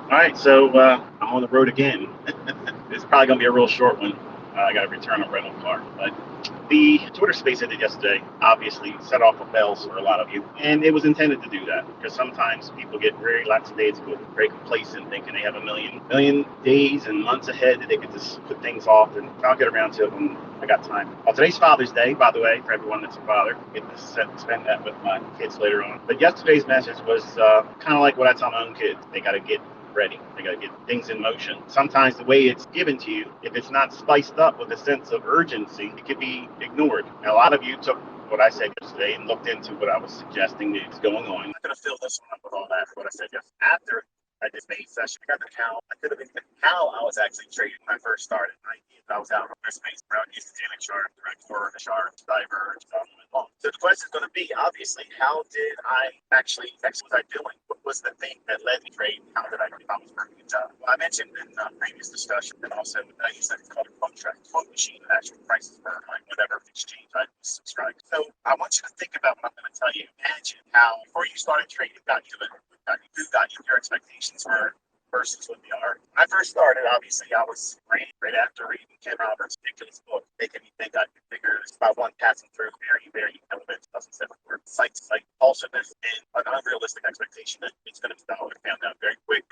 All right, so I'm on the road again. It's probably going to be a real short one. I got to return a rental car. But the Twitter space I did yesterday obviously set off a bells for a lot of you. And it was intended to do that because sometimes people get very lackadaisical, very complacent, thinking they have a million days and months ahead that they could just put things off. And I'll get around to it when I got time. Well, today's Father's Day, by the way, for everyone that's a father. Get to spend that with my kids later on. But yesterday's message was kind of like what I tell my own kids. They got to get ready. They got to get things in motion. Sometimes the way it's given to you, if it's not spiced up with a sense of urgency, it could be ignored. And a lot of you took what I said yesterday and looked into what I was suggesting is going on. I'm not going to fill this one up with all that, what I said yesterday. After I just made session, I got the how. I could have been how I was actually trading when I first started. I was out on my space around used to Janic Sharp, direct for a sharp, diver, long. So the question is going to be, obviously, how did I actually, what was I doing? What was the thing that led me to trade? How did I do? I was working a job. Well, I mentioned in previous discussion, and also I use that called a quote machine, the actual prices for like whatever exchange I subscribe. So I want you to think about what I'm going to tell you. Imagine how, before you started trading, who got you your expectations were versus what they are. When I first started, obviously, I was right after reading Ken Roberts' ridiculous book, making me think I could figure it by one passing through very element doesn't set word sight to sight falseness and an unrealistic expectation that it's going to be dollar. I found out very quick.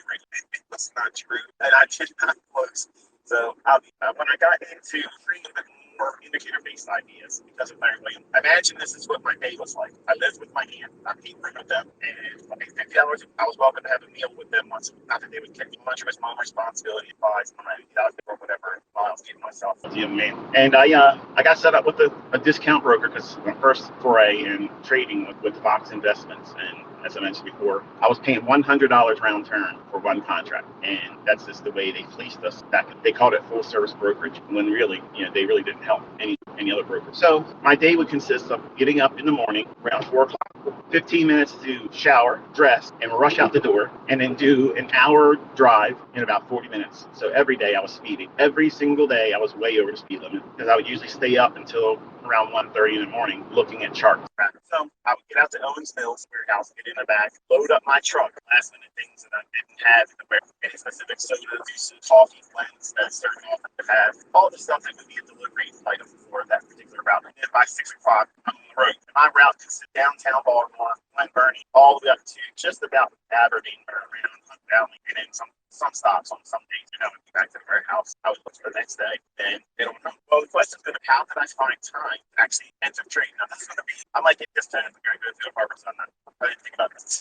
It was not true, and I did not close. So when I got into reading a bit more indicator-based ideas because of Larry Williams, imagine this is what my day was like. I lived with my aunt. I paid rent with them, and I paid $50. I was welcome to have a meal with them once. Not that they would take much of his mom responsibility, buys money, or whatever. While I was getting myself as a young man, and I got set up with a discount broker because my first foray in trading with Fox Investments, and as I mentioned before, I was paying $100 round turn for one contract, and that's just the way they fleeced us back. They called it full service brokerage when really, they really didn't help any other broker. So my day would consist of getting up in the morning around 4 o'clock, 15 minutes to shower, dress, and rush out the door, and then do an hour drive in about 40 minutes. So every day I was speeding. Every single day I was way over the speed limit because I would usually stay up until around 1:30 in the morning looking at charts. So I would get out to Owens Mills warehouse, get in the back, load up my truck, last minute things that I didn't have in the warehouse, any specific soda, juices, coffee blends that certain often have, all the stuff that would be a delivery item for that particular route. And then by 6 o'clock, I'm on the road. My route consists downtown Baltimore, Glen Burnie, all the way up to just about Aberdeen or around Hunt Valley, and then some stops on some days, back to the warehouse. I was looking for the next day, and they don't know. Well, the question is going to be, how did I find time to actually enter trading? Now, this is going to be, I might get this turn very good to the purpose on that. I didn't think about this.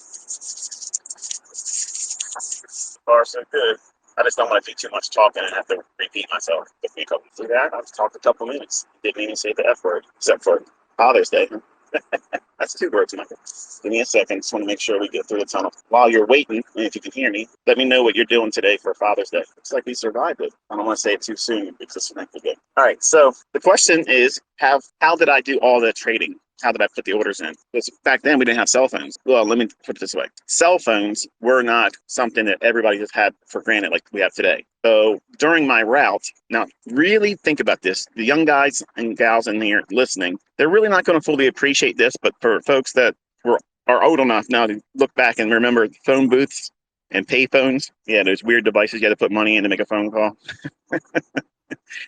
So far, so good. I just don't want to do too much talking and have to repeat myself. If you come through that, I've talked a couple minutes. Didn't even say the F word, except for Father's Day. That's 2 words, Michael. Give me a second. Just want to make sure we get through the tunnel. While you're waiting, and if you can hear me, let me know what you're doing today for Father's Day. Looks like we survived it. I don't want to say it too soon because it's not good. All right. So the question is, how did I do all the trading? How did I put the orders in? Because back then we didn't have cell phones. Well, let me put it this way. Cell phones were not something that everybody just had for granted like we have today. So during my route, now really think about this. The young guys and gals in here listening, they're really not going to fully appreciate this, but for folks that are old enough now to look back and remember phone booths and pay phones. Yeah, those weird devices you had to put money in to make a phone call.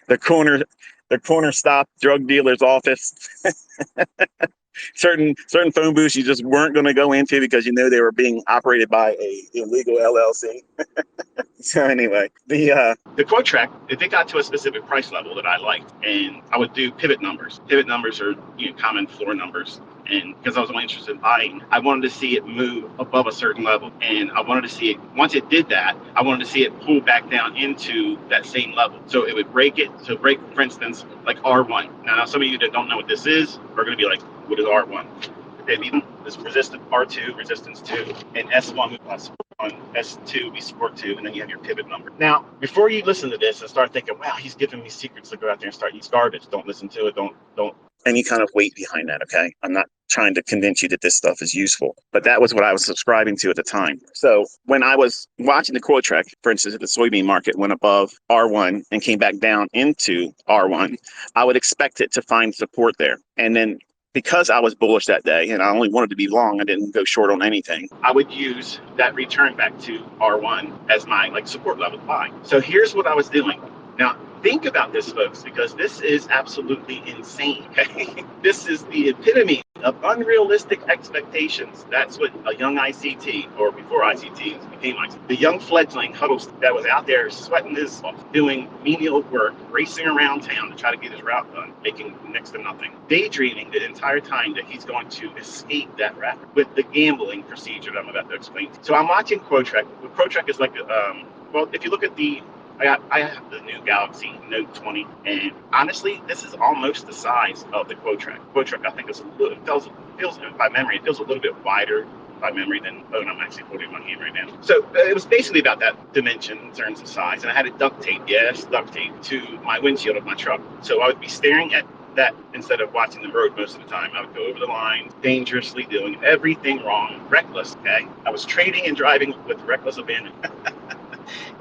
the corner stop drug dealer's office. certain phone booths you just weren't going to go into because they were being operated by a illegal LLC. So anyway, the quote track, if it got to a specific price level that I liked, and I would do pivot numbers. Pivot numbers are common floor numbers. And because I was only interested in buying, I wanted to see it move above a certain level. And I wanted to see it, once it did that, I wanted to see it pull back down into that same level. So it would break it. So break, for instance, like R1. Now some of you that don't know what this is are going to be like, what is R1? This resistance R2, resistance 2, and S1, S2, we support 2, and then you have your pivot number. Now, before you listen to this and start thinking, wow, he's giving me secrets to go out there and start using garbage, don't listen to it, don't any kind of weight behind that, okay? I'm not trying to convince you that this stuff is useful, but that was what I was subscribing to at the time. So when I was watching the quote track, for instance, if the soybean market went above R1 and came back down into R1, I would expect it to find support there. And then because I was bullish that day and I only wanted to be long, I didn't go short on anything. I would use that return back to R1 as my like support level buy. So here's what I was doing. Now, think about this, folks, because this is absolutely insane. Okay? This is the epitome of unrealistic expectations. That's what a young ICT, or before ICT became ICT, the young fledgling Huddleston that was out there sweating his off, doing menial work, racing around town to try to get his route done, making next to nothing, daydreaming the entire time that he's going to escape that rapid with the gambling procedure that I'm about to explain to you. So I'm watching Quotrek. Quotrek is like, well, if you look at the I have the new Galaxy Note 20, and honestly, this is almost the size of the Quotrek. Quotrek, I think, is a little, feels by memory, it feels a little bit wider by memory than, oh, and I'm actually holding my hand right now. So it was basically about that dimension in terms of size, and I had it duct taped, duct taped to my windshield of my truck. So I would be staring at that instead of watching the road most of the time. I would go over the line, dangerously doing everything wrong, reckless, okay? I was trading and driving with reckless abandon.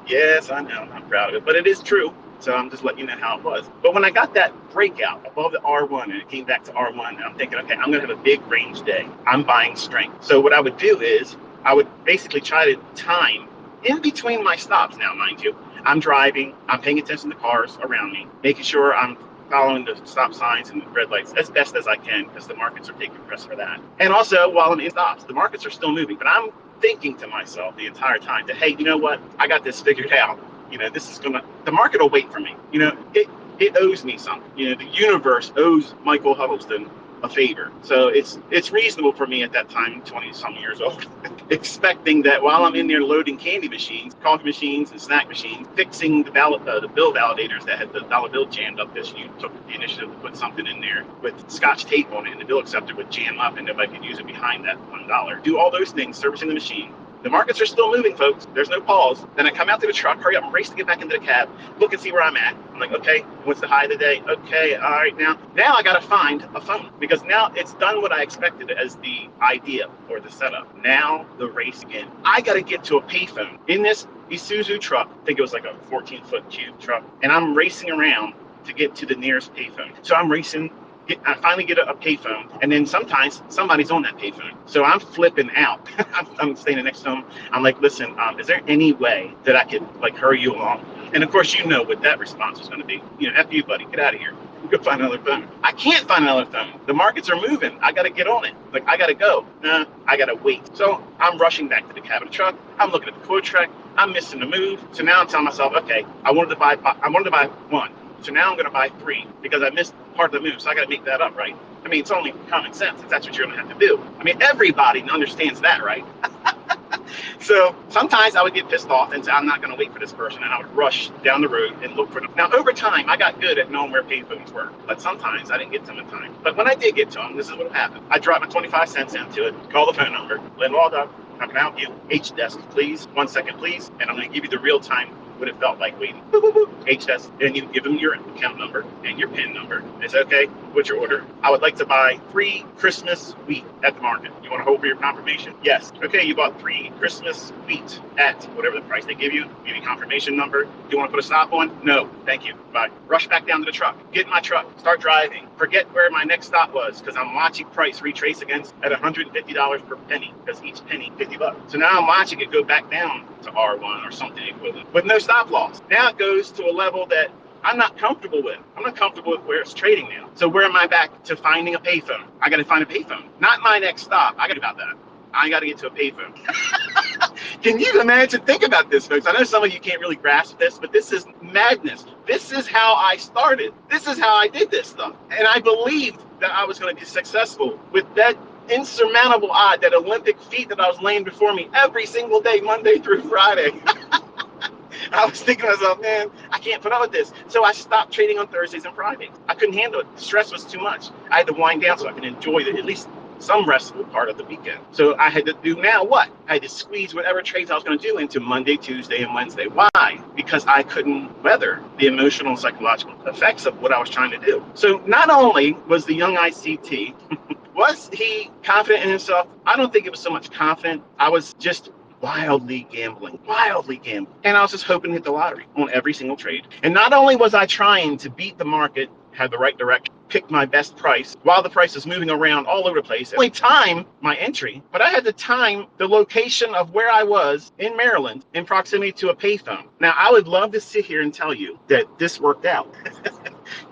Yes, I know, I'm proud of it, but it is true. So I'm just letting you know how it was. But when I got that breakout above the R1 and it came back to R1, and I'm thinking, okay, I'm gonna have a big range day. I'm buying strength. So what I would do is I would basically try to time in between my stops. Now, mind you, I'm driving, I'm paying attention to cars around me, making sure I'm following the stop signs and the red lights as best as I can, because the markets are taking press for that. And also, while I'm in stops, the markets are still moving, but I'm thinking to myself the entire time that, hey, you know what? I got this figured out. You know, this is the market will wait for me. You know, it owes me something. You know, the universe owes Michael Huddleston a favor. So it's reasonable for me at that time, 20-some years old, expecting that while I'm in there loading candy machines, coffee machines, and snack machines, fixing the bill validators that had the dollar bill jammed up, because you took the initiative to put something in there with Scotch tape on it, and the bill acceptor would jam up, and nobody could use it behind that $1. Do all those things, servicing the machine. The markets are still moving, folks. There's no pause. Then I come out to the truck, hurry up and race to get back into the cab, look and see where I'm at. I'm like, okay, what's the high of the day? Okay, all right, now I got to find a phone, because now it's done what I expected as the idea or the setup. Now the race again. I got to get to a payphone in this Isuzu truck. I think it was like a 14-foot cube truck. And I'm racing around to get to the nearest payphone. So I'm racing. I finally get a payphone, and then sometimes somebody's on that payphone. So I'm flipping out. I'm standing next to them. I'm like, listen, is there any way that I could like hurry you along? And of course, you know what that response was going to be. You know, F you, buddy, get out of here. Go find another phone. I can't find another phone. The markets are moving. I got to get on it. Like, I got to go. I got to wait. So I'm rushing back to the cab of the truck. I'm looking at the Quotrek. I'm missing the move. So now I'm telling myself, okay, I wanted to buy one. So now I'm going to buy three, because I missed part of the move. So I got to make that up, right? I mean, it's only common sense if that's what you're going to have to do. I mean, everybody understands that, right? So sometimes I would get pissed off and say, I'm not going to wait for this person. And I would rush down the road and look for them. Now, over time, I got good at knowing where payphones were. But sometimes I didn't get to them in time. But when I did get to them, this is what happened. I dropped my 25 cents into it, call the phone number, Lynn Waldo, how can I help you? H-Desk, please. 1 second, please. And I'm going to give you the real time what it felt like waiting. Boop, boop, boop. HS, and you give them your account number and your PIN number. It's okay. What's your order? I would like to buy 3 Christmas wheat at the market. You want to hold for your confirmation? Yes. Okay, you bought 3 Christmas wheat at whatever the price they give you. Give you confirmation number. Do you want to put a stop on? No. Thank you. Bye. Rush back down to the truck. Get in my truck. Start driving. Forget where my next stop was, because I'm watching price retrace against at $150 per penny, because each penny $50. So now I'm watching it go back down to R1 or something equivalent with no stop loss. Now it goes to a level that I'm not comfortable with. I'm not comfortable with where it's trading now. So where am I back to finding a payphone? I got to find a payphone. Not my next stop. I got to about that. I got to get to a payphone. Can you imagine? Think about this, folks. I know some of you can't really grasp this, but this is madness. This is how I started. This is how I did this stuff. And I believed that I was going to be successful with that insurmountable odd, that Olympic feat that I was laying before me every single day, Monday through Friday. I was thinking to myself, man, I can't put up with this. So I stopped trading on Thursdays and Fridays. I couldn't handle it. The stress was too much. I had to wind down so I could enjoy at least some restful part of the weekend. So I had to do now what? I had to squeeze whatever trades I was going to do into Monday, Tuesday, and Wednesday. Why? Because I couldn't weather the emotional and psychological effects of what I was trying to do. So not only was the young ICT, was he confident in himself? I don't think it was so much confident. I was just wildly gambling. And I was just hoping to hit the lottery on every single trade. And not only was I trying to beat the market had the right direction, picked my best price while the price is moving around all over the place. Only time my entry, but I had to time the location of where I was in Maryland in proximity to a payphone. Now, I would love to sit here and tell you that this worked out.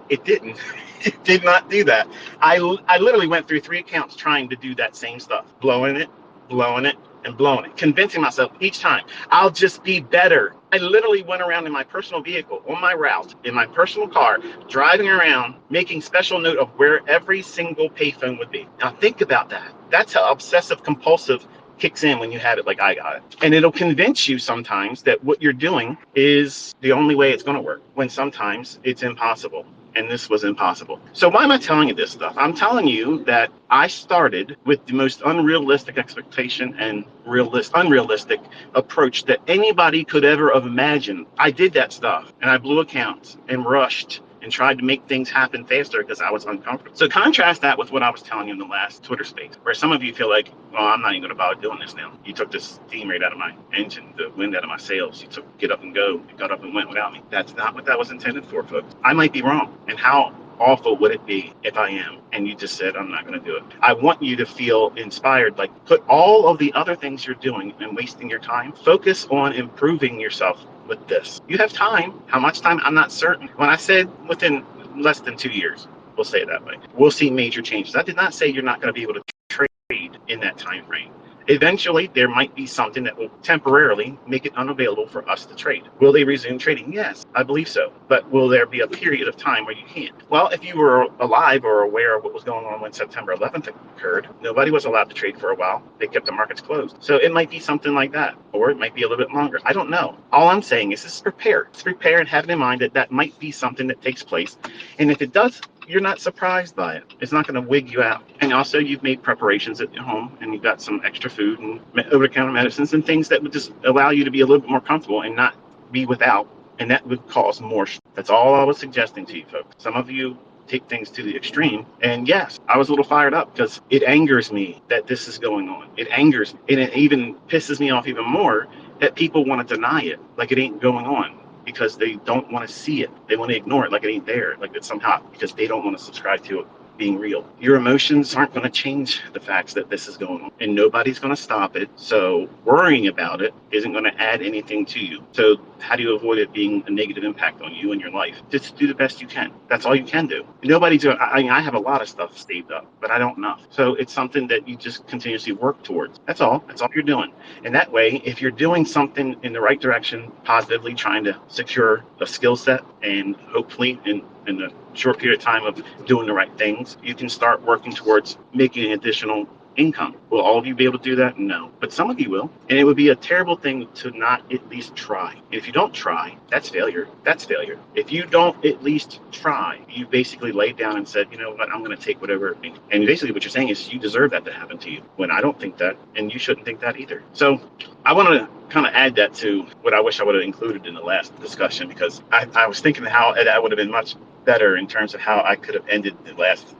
It didn't. It did not do that. I literally went through 3 accounts trying to do that same stuff, blowing it, and blowing it, convincing myself each time I'll just be better. I literally went around in my personal vehicle, on my route, in my personal car, driving around, making special note of where every single payphone would be. Now think about that. That's how obsessive compulsive kicks in when you have it like I got it. And it'll convince you sometimes that what you're doing is the only way it's going to work, when sometimes it's impossible. And this was impossible. So why am I telling you this stuff? I'm telling you that I started with the most unrealistic expectation and unrealistic approach that anybody could ever have imagined. I did that stuff, and I blew accounts and rushed and tried to make things happen faster because I was uncomfortable. So contrast that with what I was telling you in the last Twitter space, where some of you feel like, well, I'm not even going to bother doing this now. You took this steam right out of my engine, the wind out of my sails. You took get up and go. You got up and went without me. That's not what that was intended for, folks. I might be wrong. And how awful would it be if I am and you just said I'm not going to do it? I want you to feel inspired. Like, put all of the other things you're doing and wasting your time, focus on improving yourself with this. You have time. How much time? I'm not certain. When I said within less than 2 years, we'll say it that way, we'll see major changes. I did not say you're not going to be able to trade in that time frame. Eventually, there might be something that will temporarily make it unavailable for us to trade. Will they resume trading? Yes, I believe so. But will there be a period of time where you can't? Well, if you were alive or aware of what was going on when September 11th occurred, nobody was allowed to trade for a while. They kept the markets closed. So it might be something like that, or it might be a little bit longer. I don't know. All I'm saying is just prepare. Just prepare and have in mind that that might be something that takes place. And if it does, you're not surprised by it. It's not going to wig you out. And also, you've made preparations at your home, and you've got some extra food and over-the-counter medicines and things that would just allow you to be a little bit more comfortable and not be without. And that would cause more. That's all I was suggesting to you, folks. Some of you take things to the extreme. And yes, I was a little fired up because it angers me that this is going on. It angers me. And it even pisses me off even more that people want to deny it, like it ain't going on, because they don't want to see it. They want to ignore it like it ain't there, like it's somehow, because they don't want to subscribe to it being real. Your emotions aren't going to change the facts that this is going on, and nobody's going to stop it. So worrying about it isn't going to add anything to you. So how do you avoid it being a negative impact on you and your life? Just do the best you can. That's all you can do. Nobody's doing, I have a lot of stuff saved up, but I don't know. So it's something that you just continuously work towards. That's all you're doing. And that way, if you're doing something in the right direction, positively trying to secure a skill set, and hopefully in a short period of time of doing the right things, you can start working towards making additional income. Will all of you be able to do that? No. But some of you will. And it would be a terrible thing to not at least try. And if you don't try, that's failure. That's failure. If you don't at least try, you basically laid down and said, you know what, I'm going to take whatever it means. And basically what you're saying is you deserve that to happen to you, when I don't think that, and you shouldn't think that either. So I want to kind of add that to what I wish I would have included in the last discussion, because I was thinking how that would have been much better in terms of how I could have ended the last,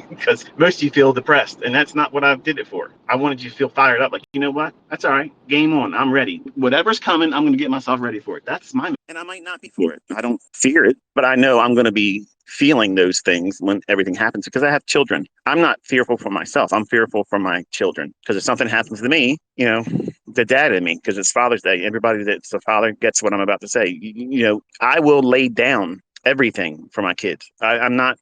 because most of you feel depressed, and that's not what I did it for. I wanted you to feel fired up, like, you know what, that's all right, game on, I'm ready. Whatever's coming, I'm going to get myself ready for it. That's my, and I might not be for it. I don't fear it, but I know I'm going to be feeling those things when everything happens, because I have children. I'm not fearful for myself. I'm fearful for my children, because if something happens to me, you know, the dad in me, because it's Father's Day, everybody that's a father gets what I'm about to say. You know, I will lay down everything for my kids. I'm not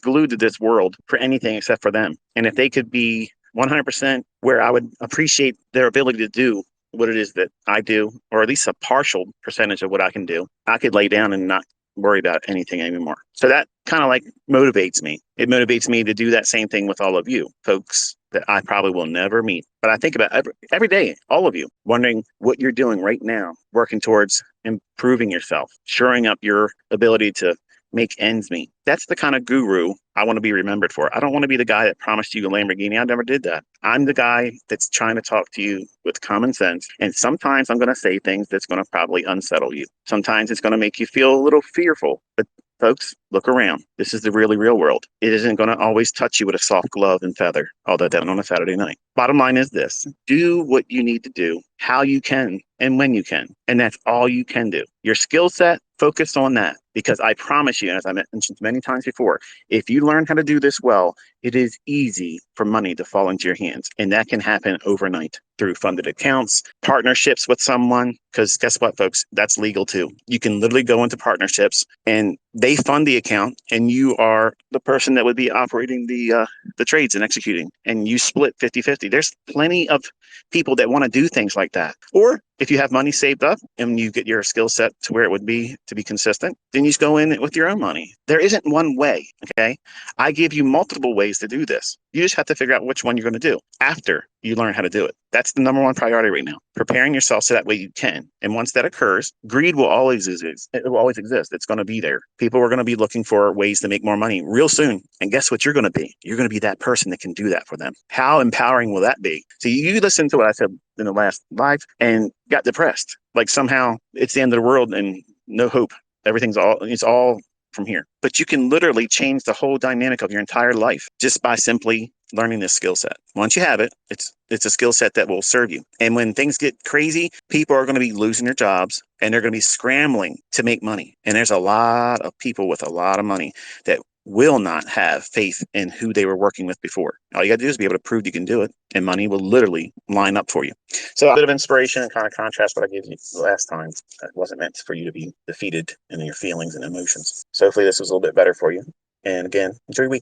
glued to this world for anything except for them. And if they could be 100% where I would appreciate their ability to do what it is that I do, or at least a partial percentage of what I can do, I could lay down and not worry about anything anymore. So that kind of like motivates me. It motivates me to do that same thing with all of you folks that I probably will never meet. But I think about every day, all of you, wondering what you're doing right now, working towards improving yourself, shoring up your ability to make ends meet. That's the kind of guru I want to be remembered for. I don't want to be the guy that promised you a Lamborghini. I never did that. I'm the guy that's trying to talk to you with common sense. And sometimes I'm going to say things that's going to probably unsettle you. Sometimes it's going to make you feel a little fearful. But folks, look around. This is the really real world. It isn't going to always touch you with a soft glove and feather, although that on a Saturday night. Bottom line is this: do what you need to do how you can and when you can. And that's all you can do. Your skill set, focus on that. Because I promise you, as I mentioned many times before, if you learn how to do this well, it is easy for money to fall into your hands. And that can happen overnight through funded accounts, partnerships with someone. Because guess what, folks? That's legal too. You can literally go into partnerships and they fund the account, and you are the person that would be operating the trades and executing, and you split 50-50. There's plenty of people that want to do things like that. Or if you have money saved up and you get your skill set to where it would be to be consistent, then you just go in with your own money. There isn't one way, okay? I give you multiple ways to do this. You just have to figure out which one you're going to do after you learn how to do it. That's the number one priority right now. Preparing yourself so that way you can. And once that occurs, greed will always exist. It will always exist. It's going to be there. People are going to be looking for ways to make more money real soon. And guess what you're going to be? You're going to be that person that can do that for them. How empowering will that be? So you listen to what I said in the last live and got depressed. Like somehow it's the end of the world and no hope. It's all from here. But you can literally change the whole dynamic of your entire life just by simply learning this skill set. Once you have it, it's a skill set that will serve you. And when things get crazy, people are going to be losing their jobs and they're going to be scrambling to make money. And there's a lot of people with a lot of money that will not have faith in who they were working with before. All you got to do is be able to prove you can do it, and money will literally line up for you. So a bit of inspiration and kind of contrast what I gave you last time. It wasn't meant for you to be defeated in your feelings and emotions. So hopefully this was a little bit better for you. And again, enjoy your weekend.